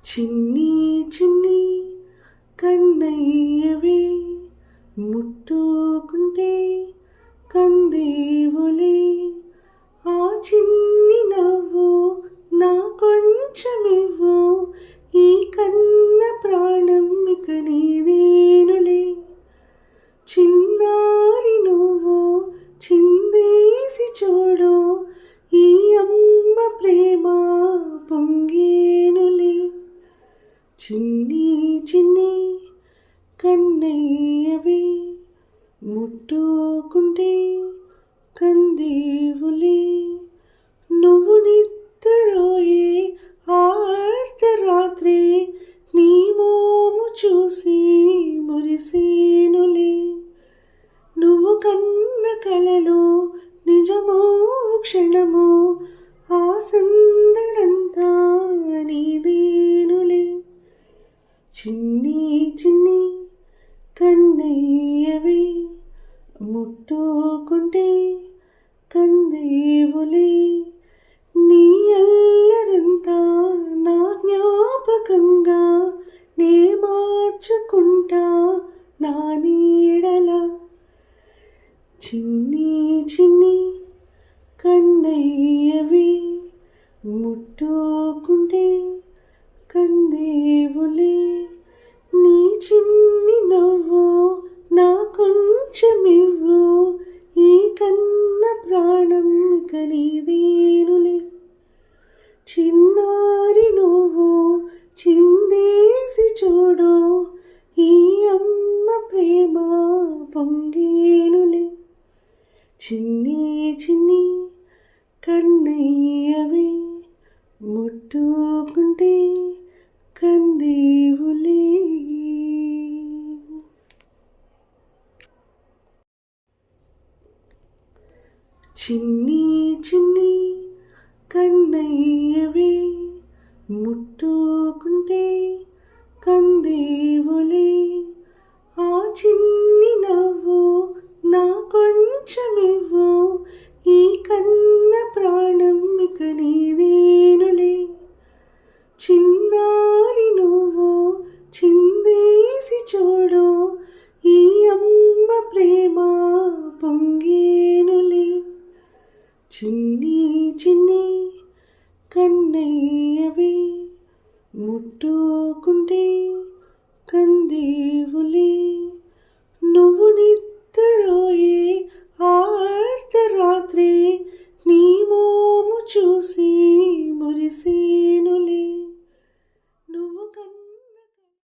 చిన్ని చిన్ని కన్నయ్యవే ముట్టుకుంటే కందేవులే ఆ చిన్ని నవ్వు నా కొంచెమివ్వు ఈ కన్న ప్రాణం ఇక నీదేనులే చిన్నారి నువ్వు చిందేసి చూడు ఈ అమ్మ ప్రేమ పొంగేనులే చిన్ని చిన్ని కన్నయ్యవే ముట్టుకుంటే కందేవులే నువ్వు నిద్రపోయే అర్ధరాత్రి నీ మోము చూసి మురిసేనులే నువ్వు కన్న కలలో నిజమో క్షణము ఆ సందడంతా నీదేనులే చిన్ని చిన్ని కన్నయ్యవే ముట్టుకుంటే కందేవులే నీ అల్లరంతా నా జ్ఞాపకంగా నే మార్చుకుంటా నా నీడలా చిన్ని చిన్ని కన్నయ్యవే ముట్టుకుంటే కందేవులే నీ చిన్ని నవ్వు నా కొంచెమివ్వు ఈ కన్న ప్రాణం ఇక నీదేనులే చిన్నారి నువ్వు చిందేసి చూడు ఈ అమ్మ ప్రేమ పొంగేనులే చిన్ని చిన్ని కన్నయ్యవే ముట్టుకుంటే కందేవులే చిన్ని చిన్ని కన్నయ్యవే ముట్టుకుంటే కందేవులే ఆ చిన్ని నవ్వు నా కొంచెమివ్వు ఈ కన్న ప్రాణం ఇక నీదేనులే చిన్నారి నువ్వు చిందేసి చూడు ఈ అమ్మ ప్రేమ పొంగేనులే చిన్ని చిన్ని కన్నయ్యవే ముట్టుకుంటే కందేవులే నువ్వు నిద్రపోయే అర్ధరాత్రి నీ మోము చూసి మురిసే